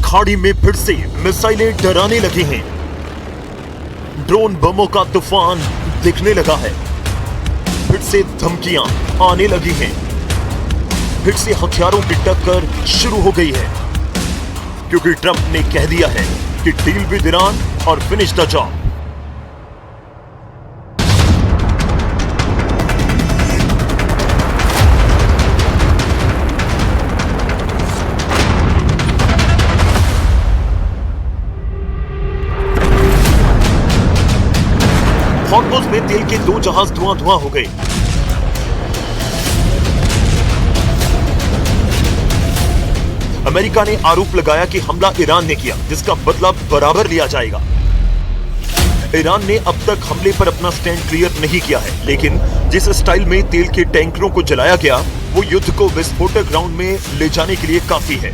खाड़ी में फिर से मिसाइलें डराने लगी हैं। ड्रोन बमों का तूफान दिखने लगा है। फिर से धमकियां आने लगी हैं। फिर से हथियारों की टक्कर शुरू हो गई है, क्योंकि ट्रंप ने कह दिया है कि डील विद ईरान और फिनिश द जॉब। हॉर्मुज़ में तेल के 2 जहाज धुआं हो गए। अमेरिका ने आरोप लगाया कि हमला ईरान ने किया, जिसका बदला बराबर लिया जाएगा। ईरान ने अब तक हमले पर अपना स्टैंड क्लियर नहीं किया है, लेकिन जिस स्टाइल में तेल के टैंकरों को जलाया गया, वो युद्ध को विस्फोटक ग्राउंड में ले जाने के लिए काफी है।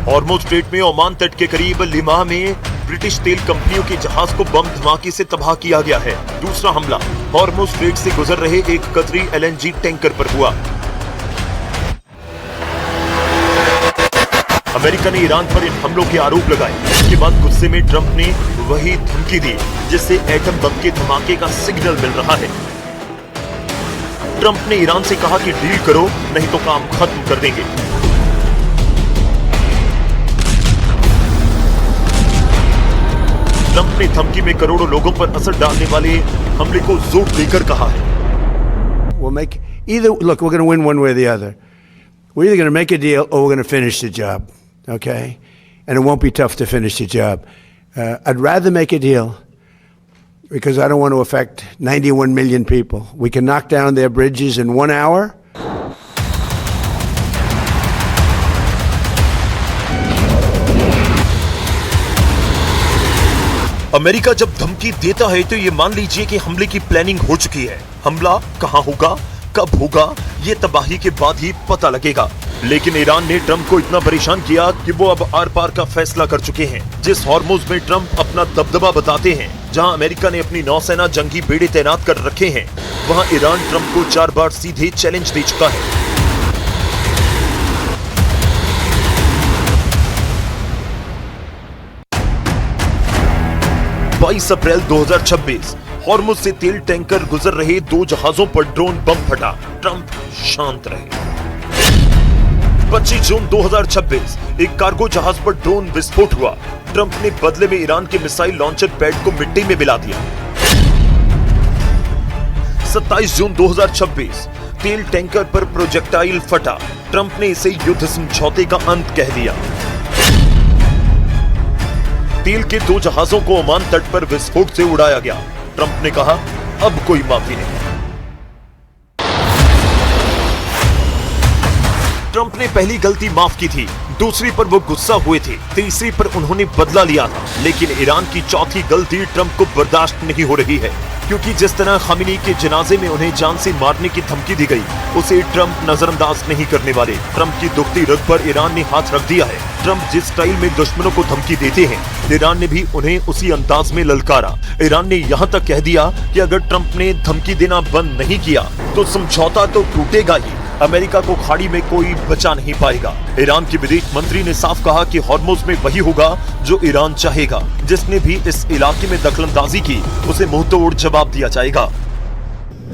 हॉर्मुज़ स्ट्रेट में ओमान तट के करीब लिमाह में ब्रिटिश तेल कंपनियों के जहाज को बम धमाके से तबाह किया गया है। दूसरा हमला हॉर्मुज़ स्ट्रेट से गुजर रहे एक कतरी LNG टैंकर पर हुआ। अमेरिका ने ईरान पर इन हमलों के आरोप लगाए। इसके बाद गुस्से में ट्रंप ने वही धमकी दी, जिससे एटम बम के धमाके का सिग्नल मिल रहा है। ट्रंप ने ईरान से कहा कि डील करो, नहीं तो काम खत्म कर देंगे। ट्रंप ने धमकी में करोड़ों लोगों पर असर डालने वाले हमले को जोर देकर कहा है, We'll make either. Look, we're going to win one way or the other. We're either going to make a deal or we're going to finish the job. Okay, and it won't be tough to finish the job. I'd rather make a deal because I don't want to affect 91 million people. We can knock down their bridges in 1 hour. America जब धमकी देता है तो ये मान लीजिए कि हमले की प्लानिंग हो चुकी है। हमला कहां होगा, कब होगा, ये तबाही के बाद ही पता लगेगा। लेकिन ईरान ने ट्रंप को इतना परेशान किया कि वो अब आर पार का फैसला कर चुके हैं। जिस हॉर्मुज़ में ट्रंप अपना दबदबा बताते हैं, जहां अमेरिका ने अपनी नौसेना जंगी बेड़े तैनात कर रखे हैं, वहां ईरान ट्रंप को 4 बार सीधे चैलेंज दे चुका है। 22 अप्रैल 2026 हॉर्मुज़ से तेल टैंकर गुजर रहे 2 जहाजों पर ड्रोन बम फटा। ट्रंप शांत रहे। 25 जून 2026 एक कार्गो जहाज पर ड्रोन विस्फोट हुआ। ट्रंप ने बदले में ईरान के मिसाइल लॉन्चर पैड को मिट्टी में मिला दिया। 27 जून 2026 तेल टैंकर पर प्रोजेक्टाइल फटा। ट्रंप ने इसे युद्ध समझौते का अंत कह दिया। तेल के 2 जहाजों को ओमान तट पर विस्फोट से उड़ाया गया। ट्रंप ने कहा, अब कोई माफी नहीं। ट्रंप ने पहली गलती माफ की थी, दूसरी पर वो गुस्सा हुए थे, तीसरी पर उन्होंने बदला लिया था। लेकिन ईरान की चौथी गलती ट्रंप को बर्दाश्त नहीं हो रही है, क्योंकि जिस तरह खामिनी के जनाजे में उन्हें जान से मारने की धमकी दी गई, उसे ट्रंप नजरअंदाज नहीं करने वाले। ट्रंप की दुखती रग पर ईरान ने हाथ रख दिया है। ट्रंप जिस स्टाइल में दुश्मनों को धमकी देते हैं, ईरान ने भी उन्हें उसी अंदाज में ललकारा। ईरान ने यहाँ तक कह दिया कि अगर ट्रंप ने धमकी देना बंद नहीं किया तो समझौता तो टूटेगा ही। अमेरिका को खाड़ी में कोई बचा नहीं पाएगा। ईरान के विदेश मंत्री ने साफ कहा कि हॉर्मुज़ में वही होगा जो ईरान चाहेगा। जिसने भी इस इलाके में दखलंदाजी की, उसे मुंहतोड़ जवाब दिया जाएगा।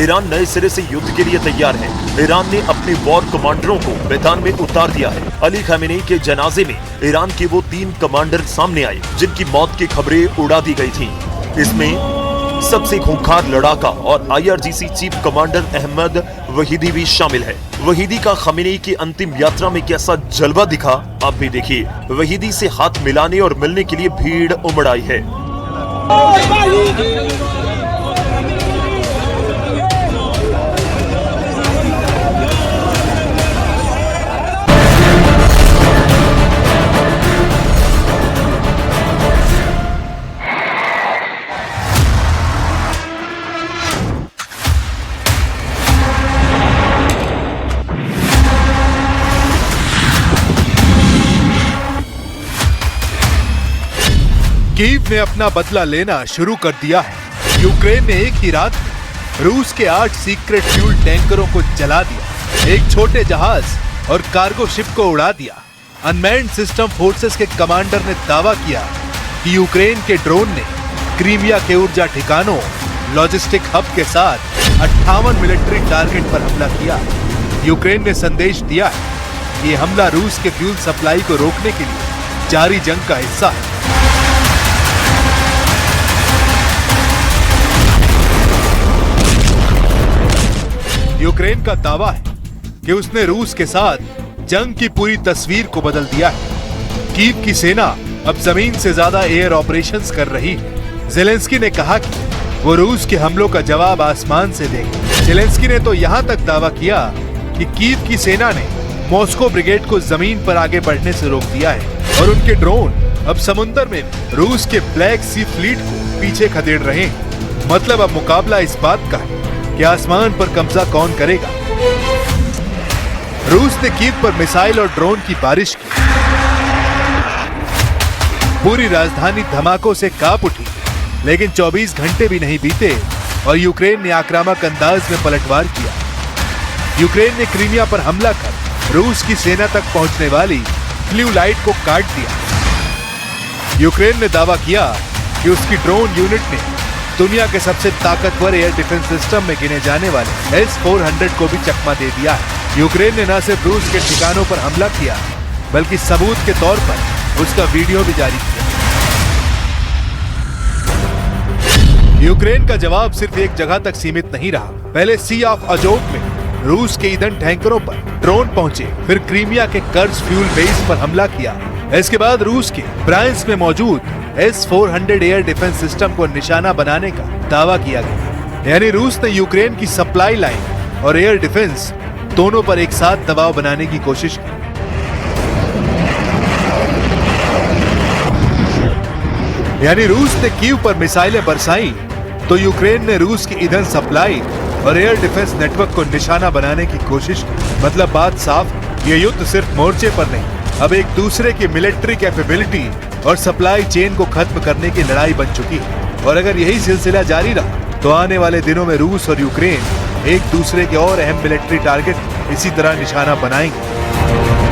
ईरान नए सिरे से युद्ध के लिए तैयार है। ईरान ने अपने वॉर कमांडरों को मैदान में उतार दिया है। अली खामेनी के जनाजे में ईरान के वो 3 कमांडर सामने आए जिनकी मौत की खबरें उड़ा दी गई थी। इसमें सबसे खूंखार लड़ाका और IRGC चीफ कमांडर अहमद वहीदी भी शामिल है। वहीदी का खामेनी की अंतिम यात्रा में कैसा जलवा दिखा, आप भी देखिए। वहीदी से हाथ मिलाने और मिलने के लिए भीड़ उमड़ आई है। कीव ने अपना बदला लेना शुरू कर दिया है। यूक्रेन ने एक ही रात में रूस के 8 सीक्रेट फ्यूल टैंकरों को जला दिया, एक छोटे जहाज और कार्गो शिप को उड़ा दिया। अनमैन्ड सिस्टम फोर्सेस के कमांडर ने दावा किया कि यूक्रेन के ड्रोन ने क्रीमिया के ऊर्जा ठिकानों, लॉजिस्टिक हब के साथ 58 मिलिट्री टारगेट पर हमला किया। यूक्रेन ने संदेश दिया है कि ये हमला रूस के फ्यूल सप्लाई को रोकने के लिए जारी जंग का हिस्सा है। यूक्रेन का दावा है कि उसने रूस के साथ जंग की पूरी तस्वीर को बदल दिया है। कीव की सेना अब जमीन से ज्यादा एयर ऑपरेशंस कर रही है। ज़ेलेंस्की ने कहा कि वो रूस के हमलों का जवाब आसमान से देगा। ज़ेलेंस्की ने तो यहाँ तक दावा किया कि कीव की सेना ने मॉस्को ब्रिगेड को जमीन पर आगे बढ़ने से रोक दिया है और उनके ड्रोन अब समुद्र में रूस के ब्लैक सी फ्लीट को पीछे खदेड़ रहे हैं। मतलब अब मुकाबला इस बात का है कि आसमान पर कब्जा कौन करेगा। रूस ने कीव पर मिसाइल और ड्रोन की बारिश की। पूरी राजधानी धमाकों से कांप उठी, लेकिन 24 घंटे भी नहीं बीते और यूक्रेन ने आक्रामक अंदाज में पलटवार किया। यूक्रेन ने क्रीमिया पर हमला कर रूस की सेना तक पहुंचने वाली फ्लू लाइट को काट दिया। यूक्रेन ने दावा किया कि उसकी ड्रोन यूनिट ने दुनिया के सबसे ताकतवर एयर डिफेंस सिस्टम में गिने जाने वाले S-400 को भी चकमा दे दिया है। यूक्रेन ने न सिर्फ रूस के ठिकानों पर हमला किया, बल्कि सबूत के तौर पर उसका वीडियो भी जारी किया। यूक्रेन का जवाब सिर्फ एक जगह तक सीमित नहीं रहा। पहले सी ऑफ अजोव में रूस के ईंधन टैंकरों पर ड्रोन पहुंचे, फिर क्रीमिया के कर्ज फ्यूल बेस पर हमला किया। इसके बाद रूस के ब्रायंस्क में मौजूद S-400 एयर डिफेंस सिस्टम को निशाना बनाने का दावा किया गया। यानी रूस ने यूक्रेन की सप्लाई लाइन और एयर डिफेंस दोनों पर एक साथ दबाव बनाने की कोशिश की। यानी रूस ने कीव पर मिसाइलें बरसाई तो यूक्रेन ने रूस की ईंधन सप्लाई और एयर डिफेंस नेटवर्क को निशाना बनाने की कोशिश की। मतलब बात साफ, ये युद्ध सिर्फ मोर्चे पर नहीं, अब एक दूसरे की मिलिट्री कैपेबिलिटी और सप्लाई चेन को खत्म करने की लड़ाई बन चुकी है। और अगर यही सिलसिला जारी रहा तो आने वाले दिनों में रूस और यूक्रेन एक दूसरे के और अहम मिलिट्री टारगेट इसी तरह निशाना बनाएंगे।